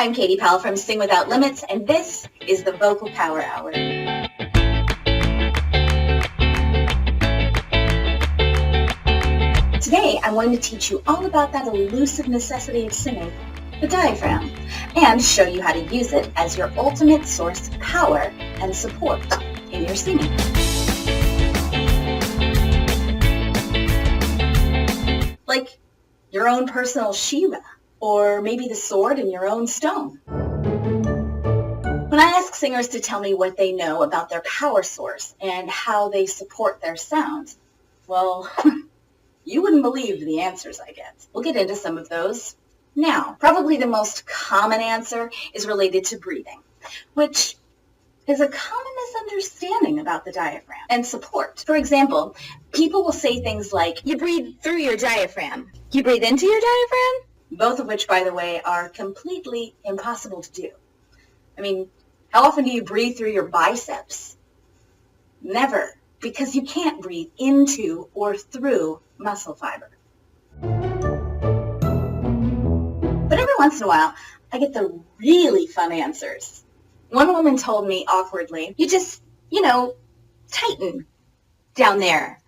I'm Katie Powell from Sing Without Limits, and this is the Vocal Power Hour. Today, I'm going to teach you all about that elusive necessity of singing, the diaphragm, and show you how to use it as your ultimate source of power and support in your singing. Like your own personal Shiva, or maybe the sword in your own stone. When I ask singers to tell me what they know about their power source and how they support their sound, well, you wouldn't believe the answers I get. We'll get into some of those now. Probably the most common answer is related to breathing, which is a common misunderstanding about the diaphragm and support. For example, people will say things like, you breathe through your diaphragm. You breathe into your diaphragm? Both of which, by the way, are completely impossible to do. I mean, how often do you breathe through your biceps? Never, because you can't breathe into or through muscle fiber. But every once in a while, I get the really fun answers. One woman told me awkwardly, you just, tighten down there,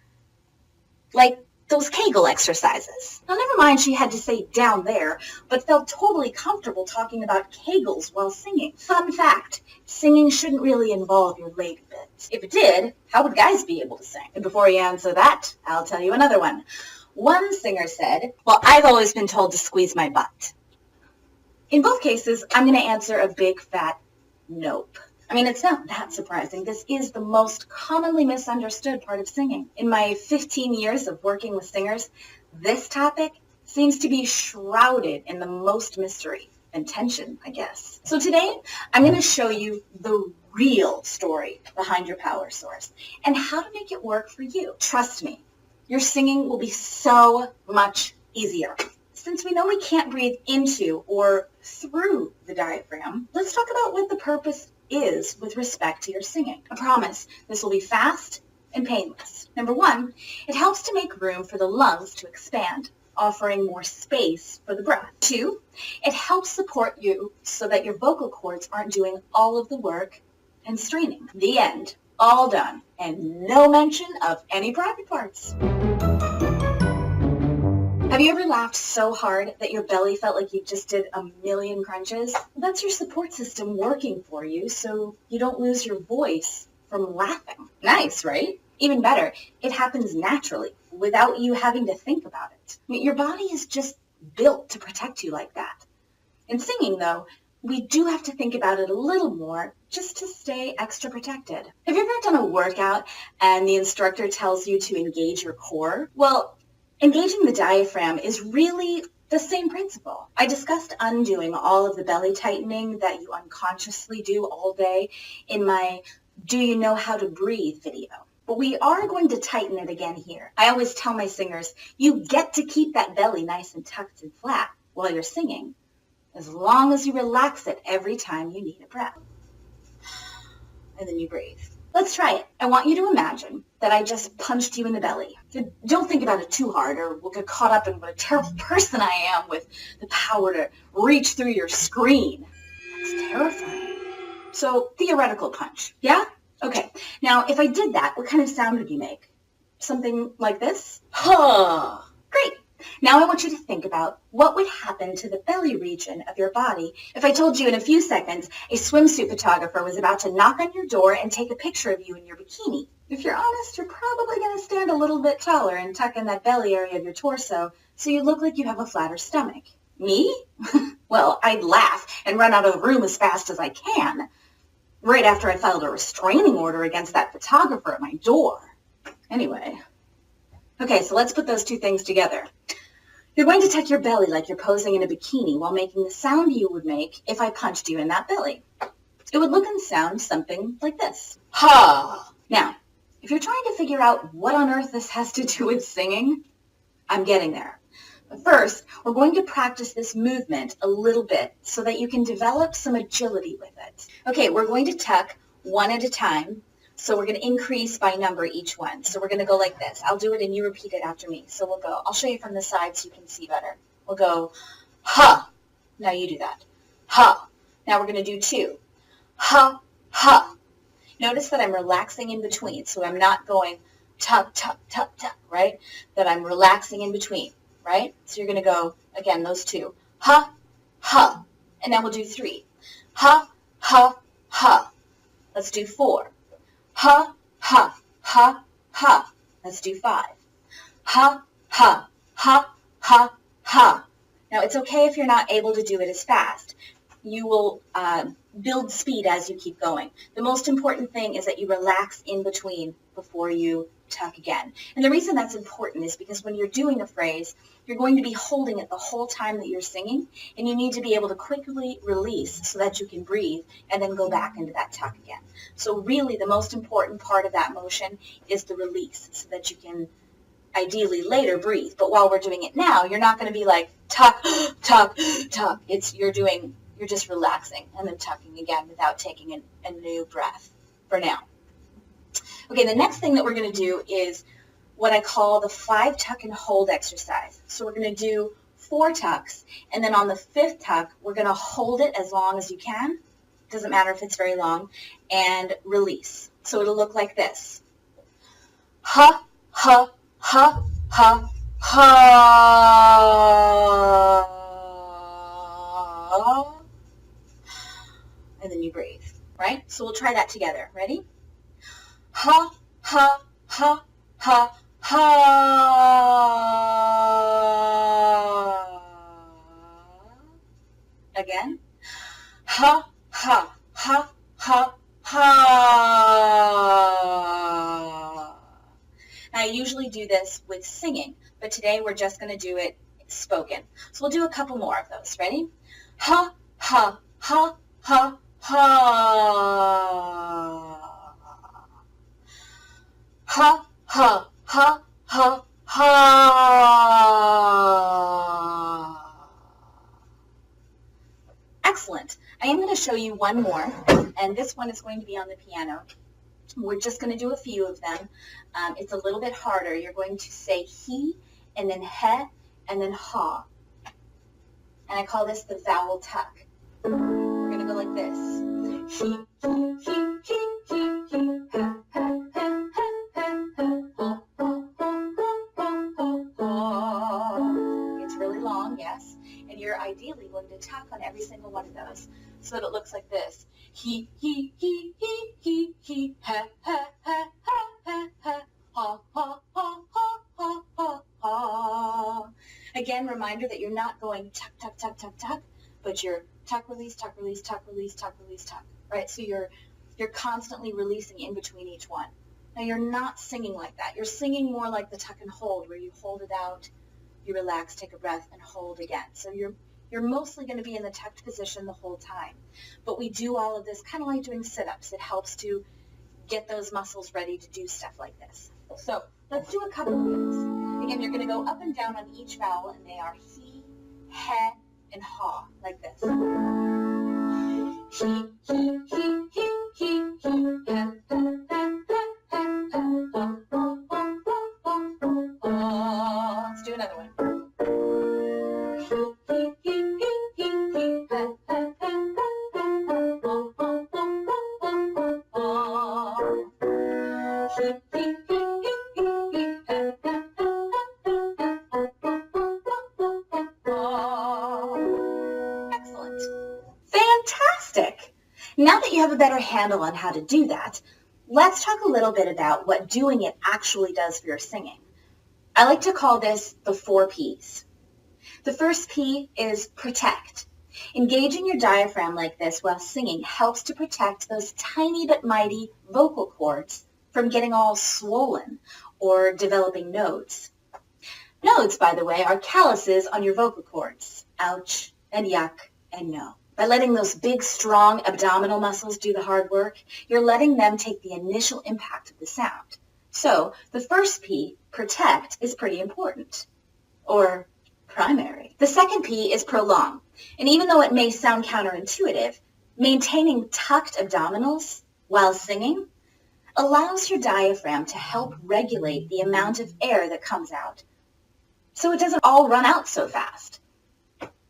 like those Kegel exercises. Now, never mind she had to say down there, but felt totally comfortable talking about Kegels while singing. Fun fact, singing shouldn't really involve your lady bits. If it did, how would guys be able to sing? And before you answer that, I'll tell you another one. One singer said, well, I've always been told to squeeze my butt. In both cases, I'm going to answer a big fat nope. I mean, it's not that surprising. This is the most commonly misunderstood part of singing. In my 15 years of working with singers, this topic seems to be shrouded in the most mystery and tension, I guess. So today, I'm going to show you the real story behind your power source and how to make it work for you. Trust me, your singing will be so much easier. Since we know we can't breathe into or through the diaphragm, let's talk about what the purpose is with respect to your singing. I promise this will be fast and painless. Number one, it helps to make room for the lungs to expand, offering more space for the breath. Two, it helps support you so that your vocal cords aren't doing all of the work and straining. The end. All done. And no mention of any private parts. Have you ever laughed so hard that your belly felt like you just did a million crunches? Well, that's your support system working for you so you don't lose your voice from laughing. Nice, right? Even better, it happens naturally without you having to think about it. I mean, your body is just built to protect you like that. In singing, though, we do have to think about it a little more just to stay extra protected. Have you ever done a workout and the instructor tells you to engage your core? Well, engaging the diaphragm is really the same principle. I discussed undoing all of the belly tightening that you unconsciously do all day in my Do You Know How to Breathe video. But we are going to tighten it again here. I always tell my singers, you get to keep that belly nice and tucked and flat while you're singing, as long as you relax it every time you need a breath. And then you breathe. Let's try it. I want you to imagine that I just punched you in the belly. Don't think about it too hard or we'll get caught up in what a terrible person I am with the power to reach through your screen. That's terrifying. So, theoretical punch, yeah? Okay. Now, if I did that, what kind of sound would you make? Something like this? Huh. Great. Now I want you to think about what would happen to the belly region of your body if I told you in a few seconds a swimsuit photographer was about to knock on your door and take a picture of you in your bikini. If you're honest, you're probably going to stand a little bit taller and tuck in that belly area of your torso so you look like you have a flatter stomach. Me? Well, I'd laugh and run out of the room as fast as I can, right after I filed a restraining order against that photographer at my door. Anyway. Okay, so let's put those two things together. You're going to tuck your belly like you're posing in a bikini while making the sound you would make if I punched you in that belly. It would look and sound something like this. Ha! Now, if you're trying to figure out what on earth this has to do with singing, I'm getting there. But first, we're going to practice this movement a little bit so that you can develop some agility with it. Okay, we're going to tuck one at a time. So we're going to increase by number each one. So we're going to go like this. I'll do it and you repeat it after me. So we'll go, I'll show you from the side so you can see better. We'll go, ha. Now you do that. ha. Now we're going to do 2. Ha, ha. Notice that I'm relaxing in between, so I'm not going tuck, tuck, tuck, tuck, right? That I'm relaxing in between, right? So you're going to go, again, those 2. Ha, ha. And now we'll do 3. Ha, ha, ha. Let's do 4. Ha, ha, ha, ha. Let's do 5. Ha, ha, ha, ha, ha. Now, it's okay if you're not able to do it as fast. You will build speed as you keep going. The most important thing is that you relax in between before you tuck again. And the reason that's important is because when you're doing a phrase, you're going to be holding it the whole time that you're singing, and you need to be able to quickly release so that you can breathe and then go back into that tuck again. So really, the most important part of that motion is the release so that you can ideally later breathe. But while we're doing it now, you're not going to be like tuck, tuck, tuck. You're just relaxing and then tucking again without taking a new breath for now. Okay, the next thing that we're going to do is what I call the 5 tuck and hold exercise. So we're going to do 4 tucks, and then on the 5th tuck, we're going to hold it as long as you can. Doesn't matter if it's very long, and release. So it'll look like this. Ha, ha, ha, ha, ha. And then you breathe, right? So we'll try that together. Ready? Ha, ha, ha, ha, ha. Again. Ha, ha, ha, ha, ha. Now, I usually do this with singing, but today we're just going to do it spoken. So we'll do a couple more of those. Ready? Ha, ha, ha, ha, ha. Ha, ha, ha, ha, ha. Excellent. I am going to show you one more, and this one is going to be on the piano. We're just going to do a few of them. It's a little bit harder. You're going to say he, and then he, and then ha. And I call this the vowel tuck. We're going to go like this. He, ha, ha, ha, ha, ha, ha, ha, ha, ha. It's really long, yes. And you're ideally going to tuck on every single one of those so that it looks like this. He, ha, ha, ha, ha, ha, ha, ha, ha, ha, ha, ha, ha. Again, reminder that you're not going tuck, tuck, tuck, tuck, tuck, but you're tuck, release, tuck, release, tuck, release, tuck, release, tuck, right? So you're constantly releasing in between each one. Now, you're not singing like that. You're singing more like the tuck and hold, where you hold it out, you relax, take a breath, and hold again. So you're mostly going to be in the tucked position the whole time. But we do all of this kind of like doing sit-ups. It helps to get those muscles ready to do stuff like this. So let's do a couple of these. Again, you're going to go up and down on each vowel, and they are he, and ha, like this. He, ha, ha, ha, ha. Let's do another one. Excellent. Fantastic. Now that you have a better handle on how to do that, let's talk a little bit about what doing it actually does for your singing. I like to call this the 4 P's. The first P is protect. Engaging your diaphragm like this while singing helps to protect those tiny but mighty vocal cords from getting all swollen or developing nodes. Nodes, by the way, are calluses on your vocal cords. Ouch, and yuck, and no. By letting those big, strong abdominal muscles do the hard work, you're letting them take the initial impact of the sound. So the first P, protect, is pretty important, or primary. The second P is prolong. And even though it may sound counterintuitive, maintaining tucked abdominals while singing allows your diaphragm to help regulate the amount of air that comes out, so it doesn't all run out so fast.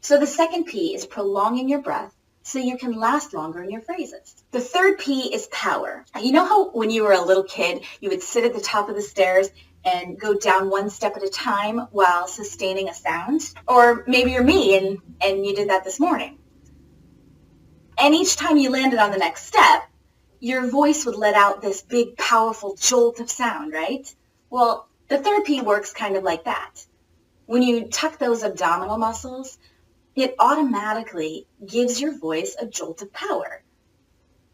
So the second P is prolonging your breath so you can last longer in your phrases. The third P is power. You know how when you were a little kid, you would sit at the top of the stairs and go down one step at a time while sustaining a sound? Or maybe you're me and you did that this morning. And each time you landed on the next step, your voice would let out this big, powerful jolt of sound, right? Well, the third P works kind of like that. When you tuck those abdominal muscles, it automatically gives your voice a jolt of power.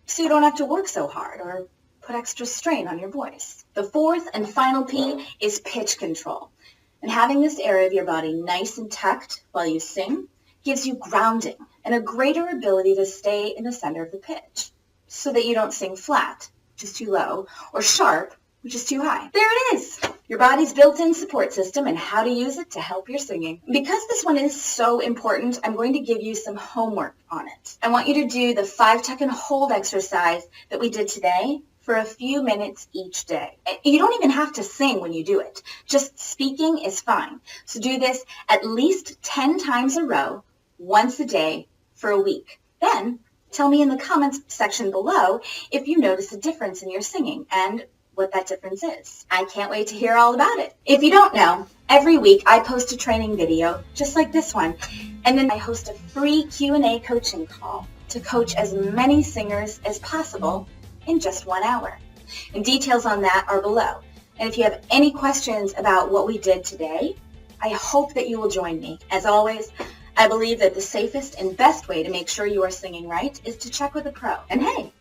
So you don't have to work so hard or put extra strain on your voice. The fourth and final P is pitch control. And having this area of your body nice and tucked while you sing gives you grounding and a greater ability to stay in the center of the pitch so that you don't sing flat, which is too low, or sharp, which is too high. There it is, your body's built-in support system and how to use it to help your singing. Because this one is so important, I'm going to give you some homework on it. I want you to do the 5 tuck and hold exercise that we did today for a few minutes each day. You don't even have to sing when you do it. Just speaking is fine. So do this at least 10 times a row, once a day for a week. Then tell me in the comments section below if you notice a difference in your singing and what that difference is. I can't wait to hear all about it. If you don't know, every week I post a training video just like this one, and then I host a free Q&A coaching call to coach as many singers as possible in just 1 hour. And details on that are below. And if you have any questions about what we did today, I hope that you will join me. As always, I believe that the safest and best way to make sure you are singing right is to check with a pro. And hey,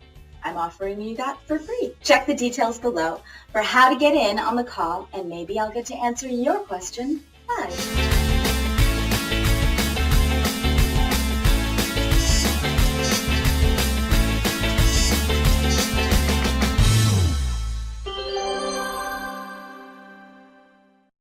I'm offering you that for free. Check the details below for how to get in on the call, and maybe I'll get to answer your question live.